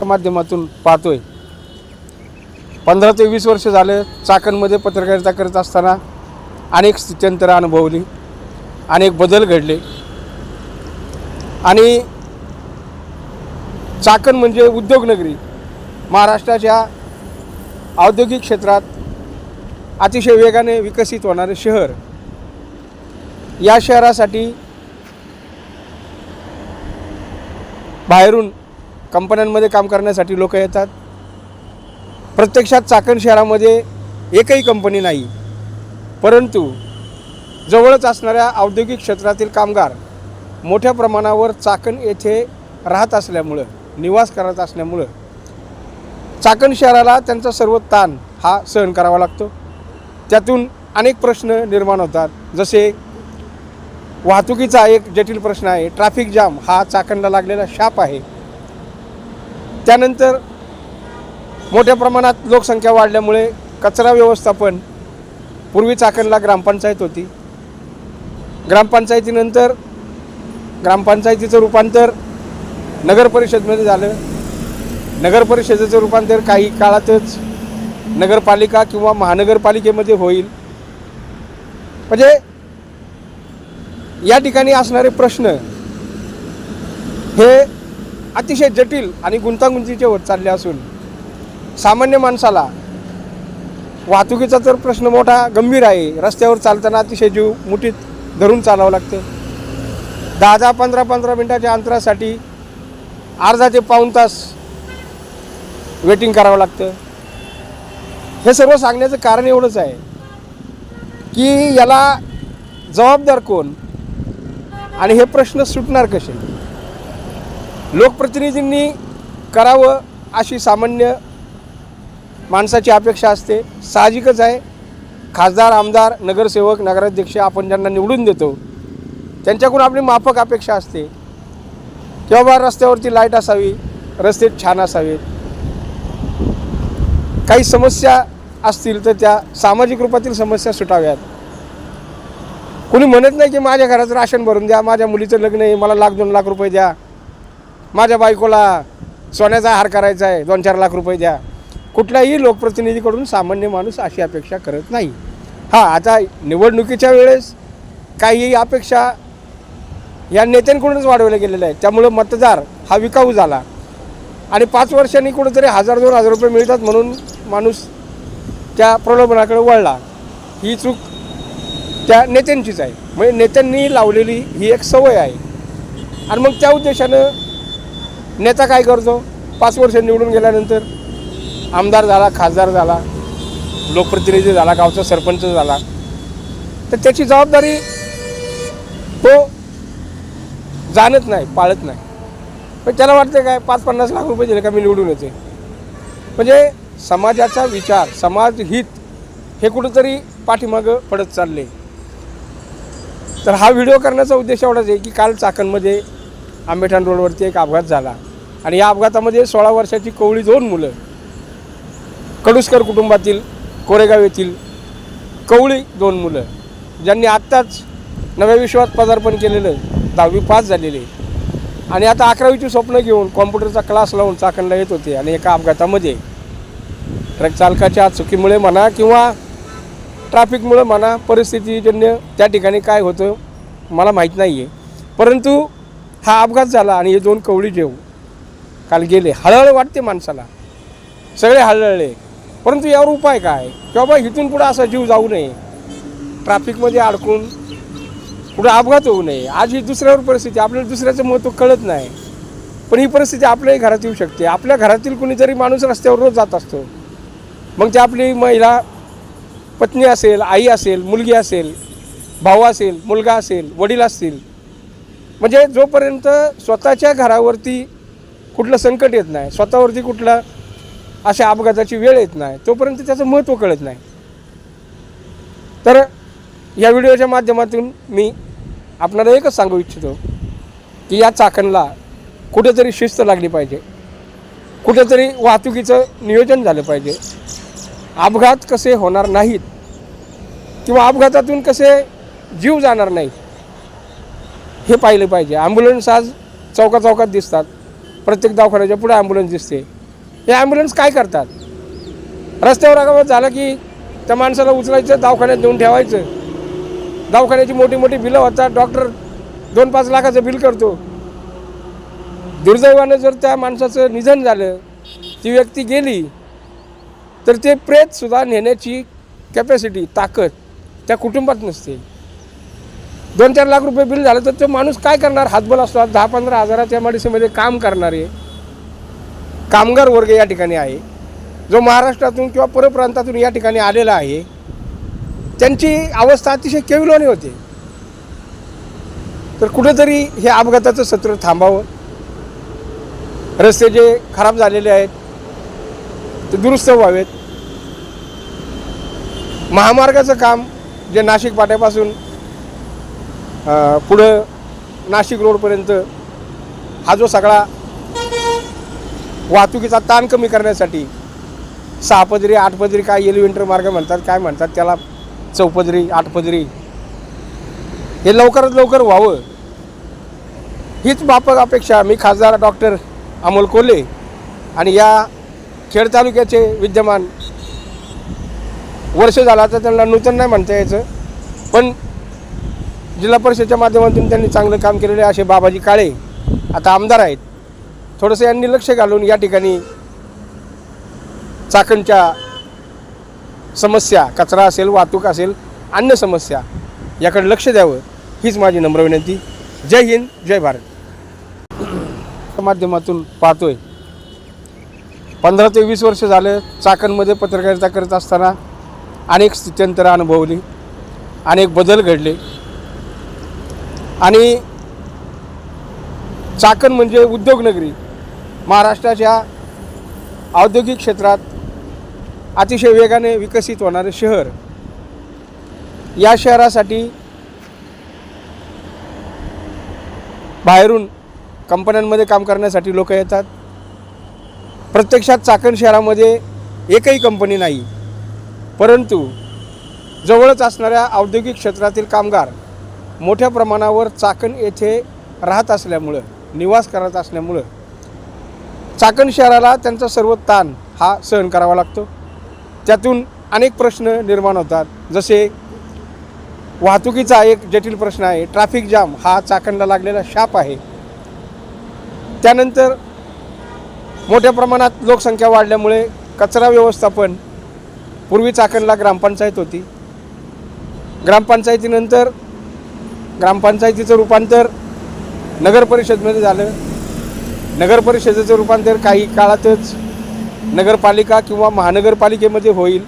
माध्यमातून पाहतोय. 15 ते 20 वर्ष झाले चाकणमध्ये पत्रकारिता करत असताना अनेक स्थित्यंतरं अनुभवली, अनेक बदल घडले आणि चाकण म्हणजे उद्योगनगरी, महाराष्ट्राच्या औद्योगिक क्षेत्रात अतिशय वेगाने विकसित होणारे शहर. या शहरासाठी बाहेरून कंपन्यांमध्ये काम करण्यासाठी लोक येतात. प्रत्यक्षात चाकण शहरामध्ये एकही कंपनी नाही, परंतु जवळच असणाऱ्या औद्योगिक क्षेत्रातील कामगार मोठ्या प्रमाणावर चाकण येथे राहत असल्यामुळं, निवास करत असल्यामुळं चाकण शहराला त्यांचा सर्व ताण हा सहन करावा लागतो. त्यातून अनेक प्रश्न निर्माण होतात. जसे वाहतुकीचा एक जटिल प्रश्न आहे. ट्रॅफिक जाम हा चाकणला लागलेला शाप आहे. त्यानंतर मोठ्या प्रमाणात लोकसंख्या वाढल्यामुळे कचरा व्यवस्थापन, पूर्वी चाकणला ग्रामपंचायत होती, ग्रामपंचायतीनंतर ग्रामपंचायतीचं रूपांतर नगरपरिषदमध्ये झालं. नगरपरिषदेचं रूपांतर काही काळातच नगरपालिका किंवा महानगरपालिकेमध्ये होईल. म्हणजे या ठिकाणी असणारे प्रश्न हे अतिशय जटिल आणि गुंतागुंतीचे होत चालले असून सामान्य माणसाला वाहतुकीचा तर प्रश्न मोठा गंभीर आहे. रस्त्यावर चालताना अतिशय जीव मुठीत धरून चालावं लागतं. 10-10, 15-15 मिनिटाच्या अंतरासाठी अर्धा ते पाऊण तास वेटिंग करावं लागतं. हे सर्व सांगण्याचं कारण एवढंच आहे की याला जबाबदार कोण आणि हे प्रश्न सुटणार कसे. लोकप्रतिनिधींनी करावं अशी सामान्य माणसाची अपेक्षा असते. साहजिकच आहे. खासदार, आमदार, नगरसेवक, नगराध्यक्ष आपण ज्यांना निवडून देतो त्यांच्याकडून आपली माफक अपेक्षा असते की बाबा रस्त्यावरती लाईट असावी, रस्ते छान असावेत. काही समस्या असतील तर त्या सामाजिक रूपातील समस्या सुटाव्यात. कोणी म्हणत नाही की माझ्या घराचं राशन भरून द्या, माझ्या मुलीचं लग्न आहे, मला 1-2 लाख रुपये द्या, माझ्या बायकोला सोन्याचा हार करायचा आहे, 2-4 लाख रुपये द्या. कुठल्याही लोकप्रतिनिधीकडून सामान्य माणूस अशी अपेक्षा करत नाही. हां, आता निवडणुकीच्या वेळेस काही अपेक्षा या नेत्यांकडूनच वाढवल्या गेलेल्या आहेत. त्यामुळं मतदार हा विकाऊ झाला आणि 5 वर्षांनी कुठेतरी 1000-2000 रुपये मिळतात म्हणून माणूस त्या प्रलोभनाकडे वळला. ही चूक त्या नेत्यांचीच आहे. म्हणजे नेत्यांनी लावलेली ही एक सवय आहे आणि मग त्या उद्देशानं नेता काय करतो, 5 वर्ष निवडून गेल्यानंतर आमदार झाला, खासदार झाला, लोकप्रतिनिधी झाला, गावचा सरपंच झाला, तर त्याची जबाबदारी तो जाणत नाही, पाळत नाही. पण त्याला वाटतं काय 5-50 लाख रुपये दिले का मी निवडून येते. म्हणजे समाजाचा विचार, समाजहित हे कुठंतरी पाठीमागं पडत चालले. तर हा व्हिडिओ करण्याचा उद्देश एवढाच आहे की काल चाकणमध्ये आंबेठाण रोडवरती एक अपघात झाला आणि या अपघातामध्ये 16 वर्षाची कोवळी 2 मुलं, कडुसकर कुटुंबातील कोरेगाव येथील कवळी 2 मुलं, ज्यांनी आत्ताच नव्या विश्वात पदार्पण केलेलं, 10वी पास झालेले आणि आता 11वीची स्वप्न घेऊन कॉम्प्युटरचा क्लास लावून चाकणला येत होते आणि एका अपघातामध्ये ट्रक चालकाच्या चुकीमुळे म्हणा किंवा ट्रॅफिकमुळे म्हणा, परिस्थितीजन्य त्या ठिकाणी काय होतं मला माहीत नाही आहे, परंतु हा अपघात झाला आणि हे 2 कवळी जेव काल गेले. हळहळ वाटते माणसाला, सगळे हळहळले. परंतु यावर उपाय काय की बाबा इथून पुढं असा जीव जाऊ नये, ट्रॅफिकमध्ये अडकून कुठं अपघात होऊ नये. आज ही दुसऱ्यावर परिस्थिती, आपल्याला दुसऱ्याचं महत्त्व कळत नाही, पण ही परिस्थिती आपल्याही घरात येऊ शकते. आपल्या घरातील कुणीतरी माणूस रस्त्यावर रोज जात असतो, मग ते आपली महिला पत्नी असेल, आई असेल, मुलगी असेल, भाऊ असेल, मुलगा असेल, वडील असतील. म्हणजे जोपर्यंत स्वतःच्या घरावरती कुठलं संकट येत नाही, स्वतःवरती कुठलं अशा अपघाताची वेळ येत नाही, तोपर्यंत त्याचं महत्त्व कळत नाही. तर या व्हिडिओच्या माध्यमातून मी आपल्याला एकच सांगू इच्छितो की या चाकणला कुठेतरी शिस्त लागली पाहिजे, कुठेतरी वाहतुकीचं नियोजन झालं पाहिजे. अपघात कसे होणार नाहीत किंवा अपघातातून कसे जीव जाणार नाहीत हे पाहिलं पाहिजे. ॲम्ब्युलन्स आज चौकाचौकात दिसतात, प्रत्येक दवाखान्याच्या पुढे ॲम्ब्युलन्स दिसते. हे ॲम्ब्युलन्स काय करतात? रस्त्यावर अपघात झाला की त्या माणसाला उचलायचं, दवाखान्यात नेऊन ठेवायचं. दवाखान्याची मोठी मोठी बिलं होतात, डॉक्टर 2-5 लाखाचं बिल करतो. दुर्दैवानं जर त्या माणसाचं निधन झालं, ती व्यक्ती गेली, तर ते प्रेतसुद्धा नेण्याची कॅपॅसिटी, ताकद त्या कुटुंबात नसते. 2-4 लाख रुपये बिल झालं तर तो माणूस काय करणार? हातबल असतो. 10-15 हजारात MIDCमध्ये काम करणारे कामगार वर्ग या ठिकाणी आहे, जो महाराष्ट्रातून किंवा परप्रांतातून या ठिकाणी आलेला आहे. त्यांची अवस्था अतिशय केविलवाणी होते. तर कुठेतरी हे अपघाताचं सत्र थांबावं. रस्ते जे खराब झालेले आहेत ते दुरुस्त व्हावेत. महामार्गाचं काम जे नाशिक पाट्यापासून पुढं नाशिक रोडपर्यंत हा जो सगळा वाहतुकीचा ताण कमी करण्यासाठी 6 पदरी 8 पदरी काय एलिव्हेंटर मार्ग म्हणतात, काय म्हणतात त्याला, 4 पदरी 8 पदरी, हे लवकरात लवकर व्हावं हीच व्यापक अपेक्षा मी खासदार डॉक्टर अमोल कोल्हे आणि या खेड तालुक्याचे विद्यमान वर्ष झाला तर त्यांना नूतन नाही म्हणता यायचं, पण जिल्हा परिषदेच्या माध्यमातून त्यांनी चांगलं काम केलेले असे बाबाजी काळे आता आमदार आहेत. थोडंसं यांनी लक्ष घालून या ठिकाणी चाकणच्या समस्या, कचरा असेल, वाहतूक असेल, अन्य समस्या याकडे लक्ष द्यावं हीच माझी नम्र विनंती. जय हिंद, जय भारत. माध्यमातून पाहतोय 15 ते 20 वर्ष झालं चाकणमध्ये पत्रकारिता करत असताना अनेक स्थित्यंतरं अनुभवली, अनेक बदल घडले आणि चाकण म्हणजे उद्योगनगरी, महाराष्ट्राच्या औद्योगिक क्षेत्रात अतिशय वेगाने विकसित होणारे शहर. या शहरासाठी बाहेरून कंपन्यांमध्ये काम करण्यासाठी लोक येतात. प्रत्यक्षात चाकण शहरामध्ये एकही कंपनी नाही, परंतु जवळच असणाऱ्या औद्योगिक क्षेत्रातील कामगार मोठ्या प्रमाणावर चाकण येथे राहत असल्यामुळं, निवास करत असल्यामुळं चाकण शहराला त्यांचा सर्व ताण हा सहन करावा लागतो. त्यातून अनेक प्रश्न निर्माण होतात. जसे वाहतुकीचा एक जटिल प्रश्न आहे, ट्रॅफिक जाम हा चाकणला लागलेला शाप आहे. त्यानंतर मोठ्या प्रमाणात लोकसंख्या वाढल्यामुळे कचरा व्यवस्थापन, पूर्वी चाकणला ग्रामपंचायत होती, ग्रामपंचायतीनंतर ग्रामपंचायतीचं रूपांतर नगर परिषदेमध्ये झालं, नगर परिषदेचं रूपांतर काही काळातच नगरपालिका किंवा महानगरपालिकेमध्ये होईल.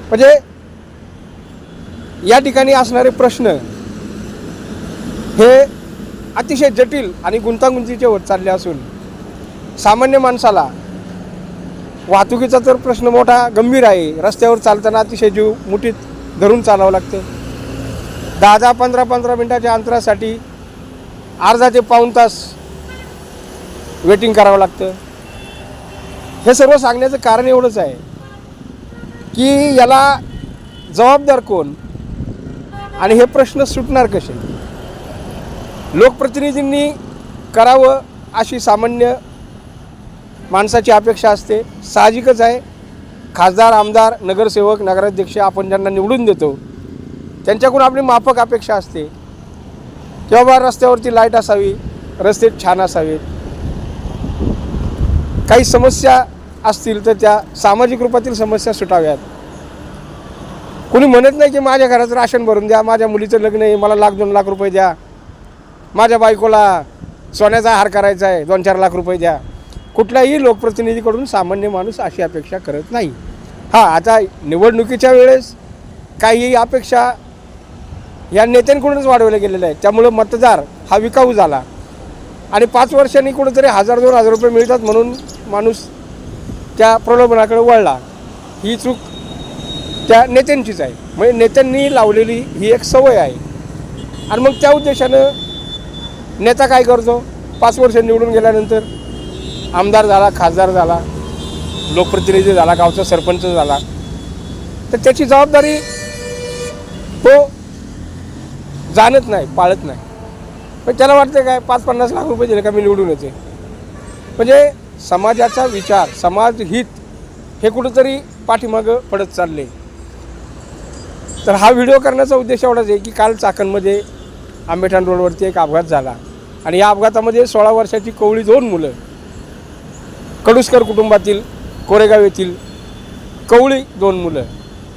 म्हणजे या ठिकाणी असणारे प्रश्न हे अतिशय जटिल आणि गुंतागुंतीचे होत चालले असून सामान्य माणसाला वाहतुकीचा तर प्रश्न मोठा गंभीर आहे. रस्त्यावर चालताना अतिशय जीव मुठीत धरून चालावं लागतं. 10-10, 15-15 मिनिटाच्या अंतरासाठी अर्धा ते पाऊण तास वेटिंग करावं लागतं. हे सर्व सांगण्याचं कारण एवढंच आहे की याला जबाबदार कोण आणि हे प्रश्न सुटणार कसे. लोकप्रतिनिधींनी करावं अशी सामान्य माणसाची अपेक्षा असते. साहजिकच आहे, खासदार, आमदार, नगरसेवक, नगराध्यक्ष आपण ज्यांना निवडून देतो त्यांच्याकडून आपली माफक अपेक्षा असते की बाबा रस्त्यावरती लाईट असावी, रस्ते छान असावेत, काही समस्या असतील तर त्या सामाजिक रूपातील समस्या सुटाव्यात. कोणी म्हणत नाही की माझ्या घराचं राशन भरून द्या, माझ्या मुलीचं लग्न आहे, मला 1-2 लाख रुपये द्या, माझ्या बायकोला सोन्याचा हार करायचा आहे, 2-4 लाख रुपये द्या. कुठल्याही लोकप्रतिनिधीकडून सामान्य माणूस अशी अपेक्षा करत नाही. हां, आता निवडणुकीच्या वेळेस काही अपेक्षा या नेत्यांकडूनच वाढवल्या गेलेल्या आहेत. त्यामुळं मतदार हा विकाऊ झाला आणि 5 वर्षांनी कुठंतरी 1000-2000 रुपये मिळतात म्हणून माणूस त्या प्रलोभनाकडे वळला. ही चूक त्या नेत्यांचीच आहे. म्हणजे नेत्यांनी लावलेली ही एक सवय आहे आणि मग त्या उद्देशानं नेता काय करतो, 5 वर्ष निवडून गेल्यानंतर आमदार झाला, खासदार झाला, लोकप्रतिनिधी झाला, गावचा सरपंच झाला, तर त्याची जबाबदारी तो जाणत नाही, पाळत नाही. पण त्याला वाटतं काय 5-50 लाख रुपये दिले का मी निवडून येते. म्हणजे समाजाचा विचार, समाजहित हे कुठंतरी पाठीमागं पडत चालले. तर हा व्हिडिओ करण्याचा उद्देश एवढाच आहे की काल चाकणमध्ये आंबेठाण रोडवरती एक अपघात झाला आणि या अपघातामध्ये 16 वर्षाची कवळी 2 मुलं, कडुसकर कुटुंबातील कोरेगाव येथील कवळी 2 मुलं,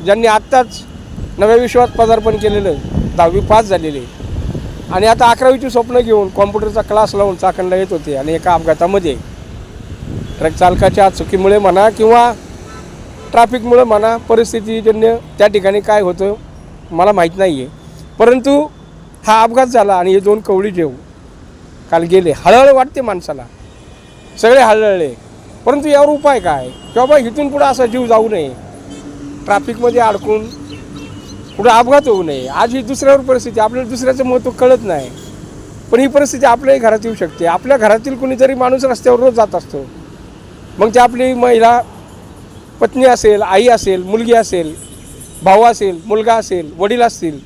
ज्यांनी आत्ताच नव्या विश्वात पदार्पण केलेलं, 10वी पास झालेले आणि आता 11वीची स्वप्न घेऊन कॉम्प्युटरचा क्लास लावून चाकणला येत होते आणि एका अपघातामध्ये ट्रक चालकाच्या चुकीमुळे म्हणा किंवा ट्रॅफिकमुळे म्हणा, परिस्थितीजन्य त्या ठिकाणी काय होतं मला माहीत नाही आहे, परंतु हा अपघात झाला आणि हे 2 कवळी जेव काल गेले. हळहळ वाटते माणसाला, सगळे हळहळले, परंतु यावर उपाय काय की बाबा इथून पुढं असा जीव जाऊ नये, ट्रॅफिकमध्ये अडकून पुढे अपघात होऊ नये. आज ही दुसऱ्यावर परिस्थिती, आपल्याला दुसऱ्याचं महत्त्व कळत नाही, पण ही परिस्थिती आपल्याही घरात येऊ शकते. आपल्या घरातील कुणीतरी माणूस रस्त्यावर रोज जात असतो, मग ते आपली महिला पत्नी असेल, आई असेल, मुलगी असेल, भाऊ असेल, मुलगा असेल, वडील असतील,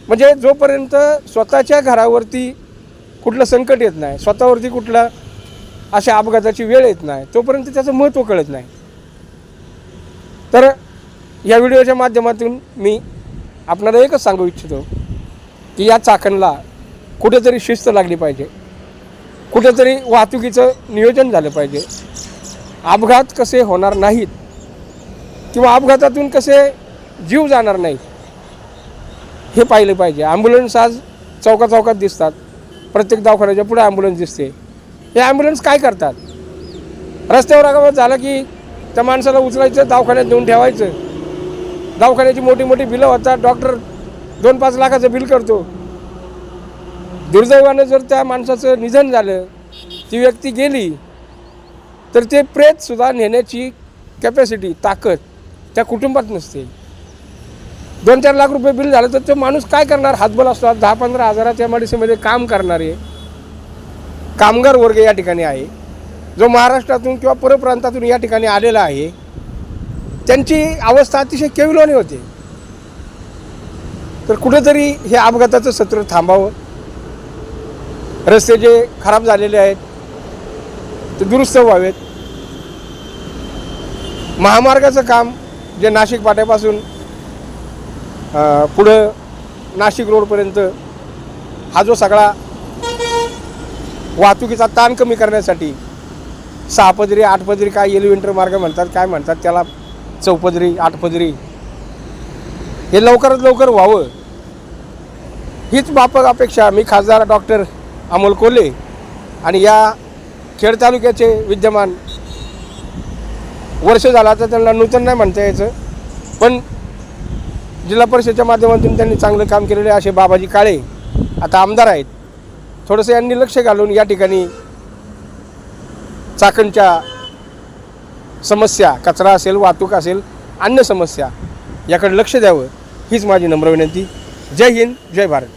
म्हणजे जोपर्यंत स्वतःच्या घरावरती कुठलं संकट येत नाही, स्वतःवरती कुठलं अशा अपघाताची वेळ येत नाही, तोपर्यंत त्याचं महत्त्व कळत नाही. तर या व्हिडिओच्या माध्यमातून मी आपल्याला एकच सांगू इच्छितो की या चाकणला कुठेतरी शिस्त लागली पाहिजे, कुठेतरी वाहतुकीचं नियोजन झालं पाहिजे, अपघात कसे होणार नाहीत किंवा अपघातातून कसे जीव जाणार नाहीत हे पाहिलं पाहिजे. ॲम्ब्युलन्स आज चौकाचौकात दिसतात, प्रत्येक दवाखान्याच्या पुढे ॲम्ब्युलन्स दिसते. हे ॲम्ब्युलन्स काय करतात? रस्त्यावर अपघात झाला की त्या माणसाला उचलायचं, दवाखान्यात नेऊन ठेवायचं, दवाखान्याची मोठी मोठी बिलं होतात, डॉक्टर 2-5 लाखाचं बिल करतो. दुर्दैवानं जर त्या माणसाचं निधन झालं, ती व्यक्ती गेली, तर ते प्रेतसुद्धा नेण्याची कॅपॅसिटी, ताकद त्या कुटुंबात नसते. 2-4 लाख रुपये बिल झालं तर तो माणूस काय करणार? हातबल असतात. 10-15 हजाराच्या एमआयडीसीमध्ये काम करणारे कामगार वर्ग या ठिकाणी आहे, जो महाराष्ट्रातून किंवा परप्रांतातून या ठिकाणी आलेला आहे. त्यांची अवस्था अतिशय केविलवाणी होते. तर कुठेतरी हे अपघाताचं सत्र थांबावं. रस्ते जे खराब झालेले आहेत ते दुरुस्त व्हावेत. महामार्गाचं काम जे नाशिक पाट्यापासून पुढं नाशिक रोडपर्यंत हा जो सगळा वाहतुकीचा ताण कमी करण्यासाठी 6 पदरी 8 पदरी, काय एलिव्हेंटर मार्ग म्हणतात, काय म्हणतात त्याला, 4 पदरी 8 पदरी, हे लवकरात लवकर व्हावं हीच व्यापक अपेक्षा मी खासदार डॉक्टर अमोल कोल्हे आणि या खेड तालुक्याचे विद्यमान वर्ष झाला तर त्यांना नूतन नाही म्हणता यायचं, पण जिल्हा परिषदेच्या माध्यमातून त्यांनी चांगलं काम केलेले असे बाबाजी काळे आता आमदार आहेत. थोडंसं यांनी लक्ष घालून या ठिकाणी चाकणच्या समस्या, कचरा असेल, वाहतूक असेल, अन्य समस्या याकडे लक्ष द्यावं हीच माझी नम्र विनंती. जय हिंद, जय भारत.